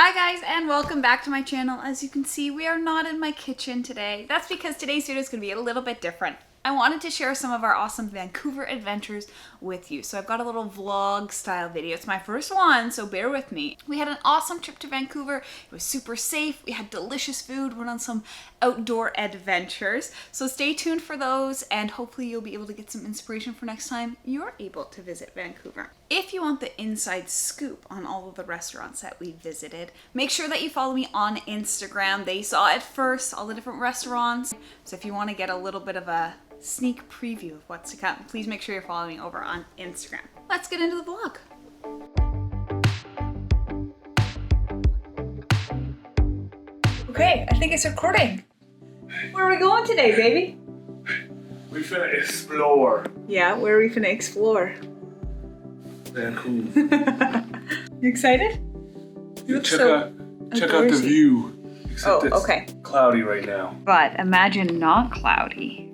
Hi guys, and welcome back to my channel. As you can see, we are not in my kitchen today. That's because today's video is going to be a little bit different. I wanted to share some of our awesome Vancouver adventures with you. So I've got a little vlog style video. It's my first one, so bear with me. We had an awesome trip to Vancouver. It was super safe. We had delicious food. Went on some outdoor adventures. So stay tuned for those, and hopefully you'll be able to get some inspiration for next time you're able to visit Vancouver. If you want the inside scoop on all of the restaurants that we visited, make sure that you follow me on Instagram. They saw it first, all the different restaurants. So if you want to get a little bit of a sneak preview of what's to come, please make sure you're following me over on Instagram. Let's get into the vlog. Okay, I think it's recording. Where are we going today, baby? We finna explore Yeah, where are we finna explore? Vancouver. You excited? Check out the view. Except it's okay. cloudy right now. But imagine not cloudy.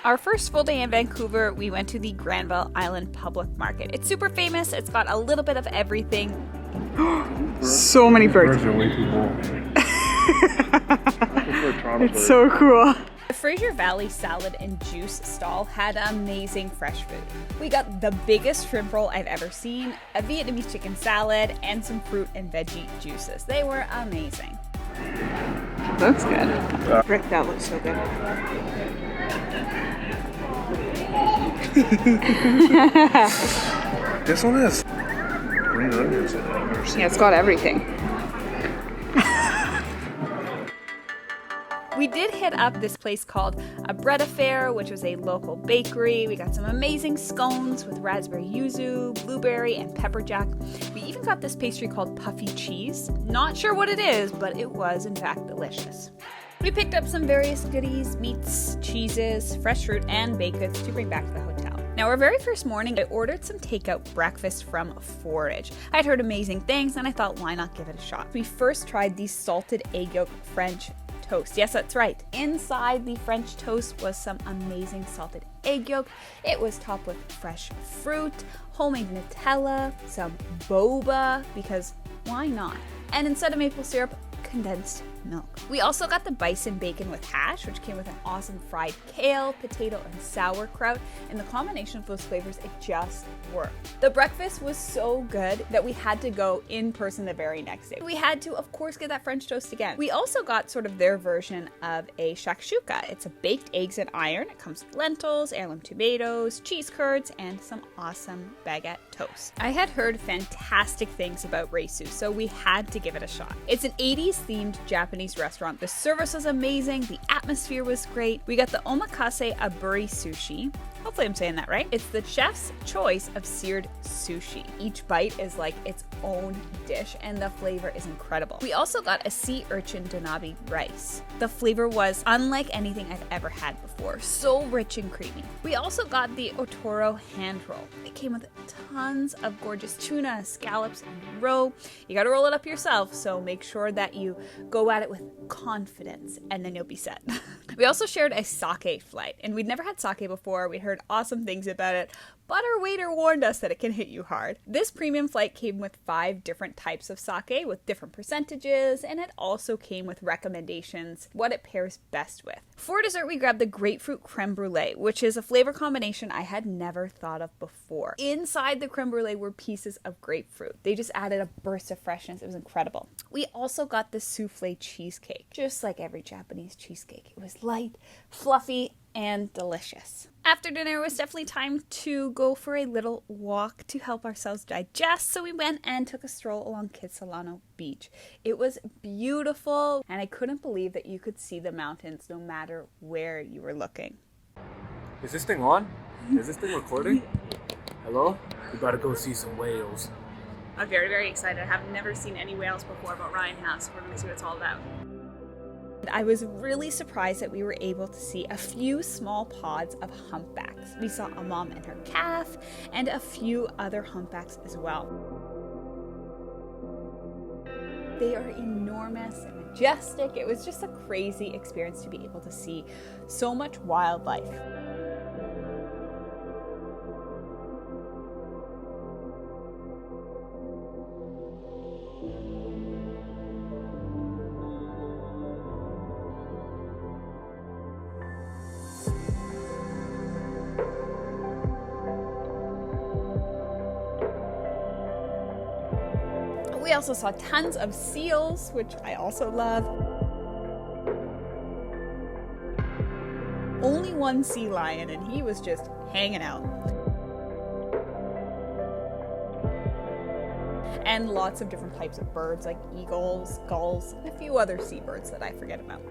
Our first full day in Vancouver, we went to the Granville Island Public Market. It's super famous. It's got a little bit of everything. So many birds. Birds are way too cool. It's so cool. The Fraser Valley Salad and Juice stall had amazing fresh food. We got the biggest shrimp roll I've ever seen, a Vietnamese chicken salad, and some fruit and veggie juices. They were amazing. Looks good. Rick, that looks so good. This one is green onions. I've never seen. Yeah, it's got everything. We did hit up this place called A Bread Affair, which was a local bakery. We got some amazing scones with raspberry yuzu, blueberry, and pepper jack. We even got this pastry called puffy cheese. Not sure what it is, but it was in fact delicious. We picked up some various goodies, meats, cheeses, fresh fruit, and baked goods to bring back to the hotel. Now, our very first morning, I ordered some takeout breakfast from Forage. I'd heard amazing things, and I thought, why not give it a shot? We first tried the salted egg yolk French toast. Yes, that's right. Inside the French toast was some amazing salted egg yolk. It was topped with fresh fruit, homemade Nutella, some boba, because why not? And instead of maple syrup, condensed milk. We also got the bison bacon with hash, which came with an awesome fried kale, potato, and sauerkraut, and the combination of those flavors, it just worked. The breakfast was so good that we had to go in person the very next day. We had to, of course, get that French toast again. We also got sort of their version of a shakshuka. It's a baked eggs and iron. It comes with lentils, heirloom tomatoes, cheese curds, and some awesome baguette toast. I had heard fantastic things about Reisu, so we had to give it a shot. It's an 80s themed Japanese restaurant. The service was amazing. The atmosphere was great. We got the omakase aburi sushi. Hopefully I'm saying that right. It's the chef's choice of seared sushi. Each bite is like its own dish, and the flavor is incredible. We also got a sea urchin donabe rice. The flavor was unlike anything I've ever had before. So rich and creamy. We also got the otoro hand roll. It came with tons of gorgeous tuna, scallops, and roe. You gotta roll it up yourself, so make sure that you go at it with confidence, and then you'll be set. We also shared a sake flight, and we'd never had sake before. We'd heard awesome things about it, but our waiter warned us that it can hit you hard. This premium flight came with 5 different types of sake with different percentages, and it also came with recommendations what it pairs best with. For dessert, we grabbed the grapefruit creme brulee, which is a flavor combination I had never thought of before. Inside the creme brulee were pieces of grapefruit. They just added a burst of freshness. It was incredible. We also got the souffle cheesecake, just like every Japanese cheesecake. It was light, fluffy, and delicious. After dinner, it was definitely time to go for a little walk to help ourselves digest, so we went and took a stroll along Kitsilano Beach. It was beautiful, and I couldn't believe that you could see the mountains no matter where you were looking. Is this thing on? Is this thing recording? Hello? We gotta go see some whales. I'm very, very excited. I have never seen any whales before, but Ryan has, so we're going to see what it's all about. I was really surprised that we were able to see a few small pods of humpbacks. We saw a mom and her calf, and a few other humpbacks as well. They are enormous and majestic. It was just a crazy experience to be able to see so much wildlife. We also saw tons of seals, which I also love. Only one sea lion, and he was just hanging out. And lots of different types of birds like eagles, gulls, and a few other seabirds that I forget about.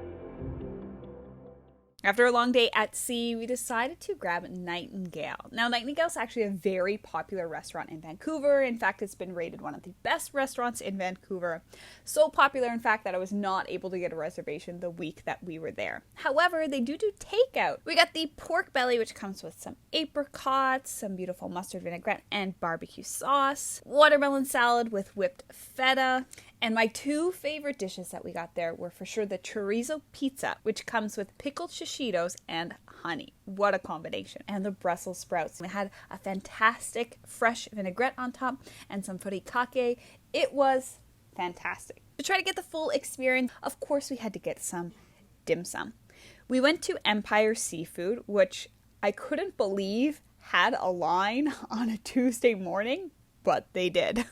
After a long day at sea, we decided to grab Nightingale. Now, Nightingale is actually a very popular restaurant in Vancouver. In fact, it's been rated one of the best restaurants in Vancouver. So popular, in fact, that I was not able to get a reservation the week that we were there. However, they do takeout. We got the pork belly, which comes with some apricots, some beautiful mustard vinaigrette and barbecue sauce, watermelon salad with whipped feta, and my two favorite dishes that we got there were for sure the chorizo pizza, which comes with pickled shishitos and honey. What a combination. And the Brussels sprouts. We had a fantastic fresh vinaigrette on top and some furikake. It was fantastic. To try to get the full experience, of course, we had to get some dim sum. We went to Empire Seafood, which I couldn't believe had a line on a Tuesday morning, but they did.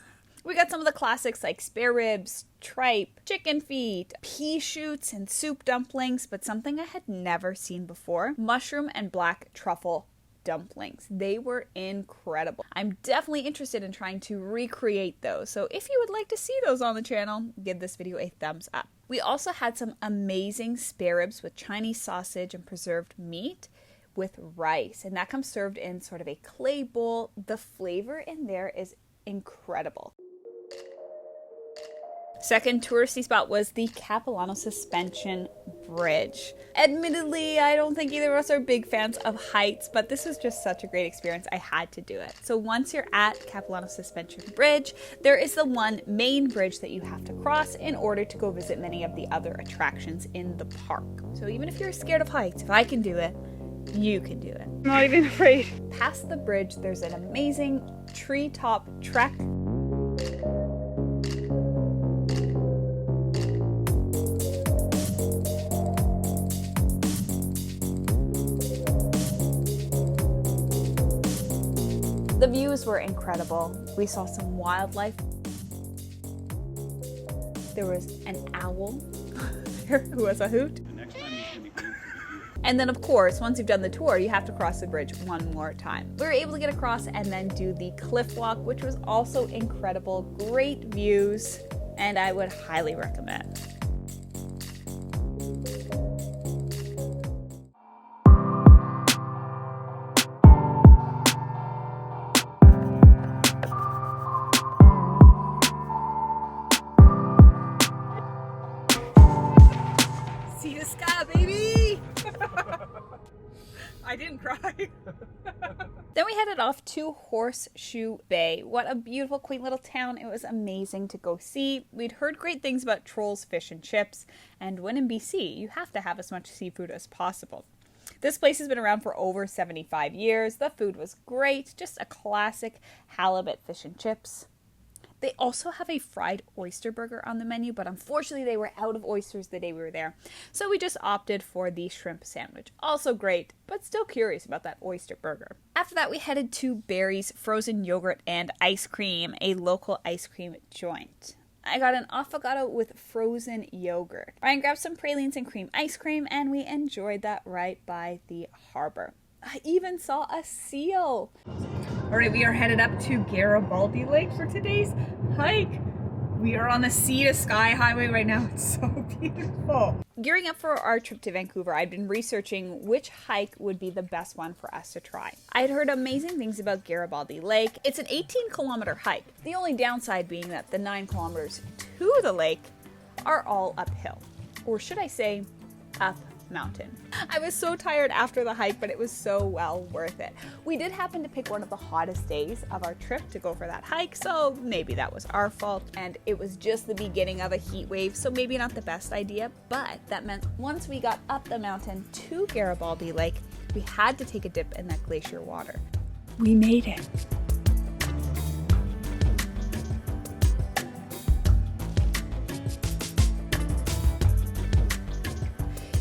We got some of the classics like spare ribs, tripe, chicken feet, pea shoots, and soup dumplings, but something I had never seen before, mushroom and black truffle dumplings. They were incredible. I'm definitely interested in trying to recreate those, so if you would like to see those on the channel, give this video a thumbs up. We also had some amazing spare ribs with Chinese sausage and preserved meat with rice, and that comes served in sort of a clay bowl. The flavor in there is incredible. Second touristy spot was the Capilano Suspension Bridge. Admittedly, I don't think either of us are big fans of heights, but this was just such a great experience, I had to do it. So once you're at Capilano Suspension Bridge, there is the one main bridge that you have to cross in order to go visit many of the other attractions in the park. So even if you're scared of heights, if I can do it, you can do it. I'm not even afraid. Past the bridge, there's an amazing treetop trek. The views were incredible. We saw some wildlife. There was an owl who was a hoot. And then, of course, once you've done the tour, you have to cross the bridge one more time. We were able to get across and then do the cliff walk, which was also incredible. Great views, and I would highly recommend. See the sky, baby! I didn't cry. Then we headed off to Horseshoe Bay. What a beautiful, quaint little town. It was amazing to go see. We'd heard great things about Trolls Fish and Chips, and when in BC, you have to have as much seafood as possible. This place has been around for over 75 years. The food was great, just a classic halibut fish and chips. They also have a fried oyster burger on the menu, but unfortunately they were out of oysters the day we were there. So we just opted for the shrimp sandwich. Also great, but still curious about that oyster burger. After that, we headed to Barry's Frozen Yogurt and Ice Cream, a local ice cream joint. I got an affogato with frozen yogurt. Ryan grabbed some pralines and cream ice cream, and we enjoyed that right by the harbor. I even saw a seal. All right, we are headed up to Garibaldi Lake for today's hike. We are on the Sea to Sky Highway right now. It's so beautiful. Gearing up for our trip to Vancouver, I'd been researching which hike would be the best one for us to try. I had heard amazing things about Garibaldi Lake. It's an 18-kilometer hike. The only downside being that the 9 kilometers to the lake are all uphill. Or should I say, up mountain. I was so tired after the hike, but it was so well worth it. We did happen to pick one of the hottest days of our trip to go for that hike, so maybe that was our fault, and it was just the beginning of a heat wave, so maybe not the best idea, but that meant once we got up the mountain to Garibaldi Lake, we had to take a dip in that glacier water. We made it.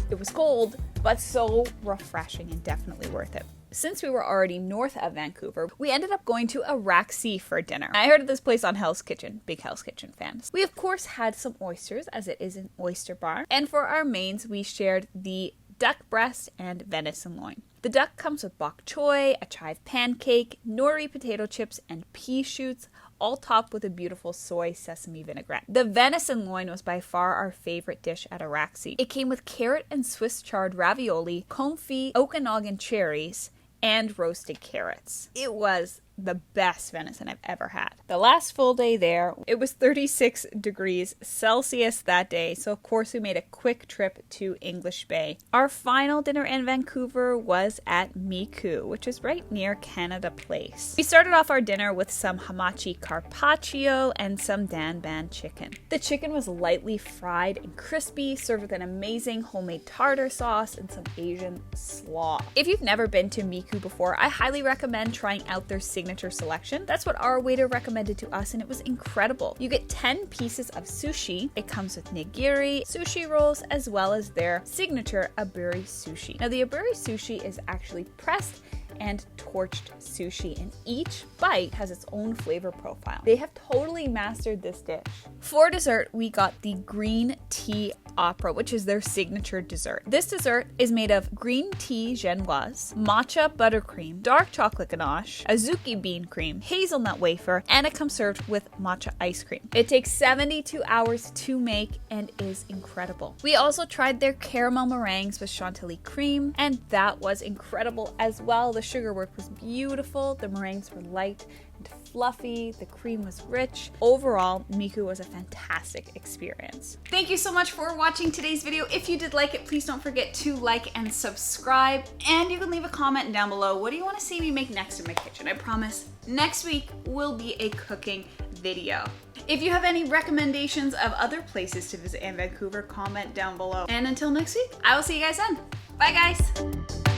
It was cold, but so refreshing and definitely worth it. Since we were already north of Vancouver, we ended up going to Araxi for dinner. I heard of this place on Hell's Kitchen. Big Hell's Kitchen fans. We of course had some oysters, as it is an oyster bar. And for our mains, we shared the duck breast and venison loin. The duck comes with bok choy, a chive pancake, nori potato chips, and pea shoots, all topped with a beautiful soy sesame vinaigrette. The venison loin was by far our favorite dish at Araxi. It came with carrot and Swiss chard ravioli, confit Okanagan cherries, and roasted carrots. It was the best venison I've ever had. The last full day there, it was 36 degrees Celsius that day, so of course we made a quick trip to English Bay. Our final dinner in Vancouver was at Miku, which is right near Canada Place. We started off our dinner with some hamachi carpaccio and some danban chicken. The chicken was lightly fried and crispy, served with an amazing homemade tartar sauce and some Asian slaw. If you've never been to Miku before, I highly recommend trying out their signature selection. That's what our waiter recommended to us, and it was incredible. You get 10 pieces of sushi. It comes with nigiri, sushi rolls, as well as their signature aburi sushi. Now the aburi sushi is actually pressed and torched sushi, and each bite has its own flavor profile. They have totally mastered this dish. For dessert, we got the green tea opera, which is their signature dessert. This dessert is made of green tea genoise, matcha buttercream, dark chocolate ganache, azuki bean cream, hazelnut wafer, and it comes served with matcha ice cream. It takes 72 hours to make and is incredible. We also tried their caramel meringues with chantilly cream, and that was incredible as well. The sugar work was beautiful, the meringues were light and fluffy, the cream was rich. Overall, Miku was a fantastic experience. Thank you so much for watching today's video. If you did like it, please don't forget to like and subscribe, and you can leave a comment down below. What do you want to see me make next in my kitchen? I promise next week will be a cooking video. If you have any recommendations of other places to visit in Vancouver, comment down below. And until next week, I will see you guys then. Bye guys!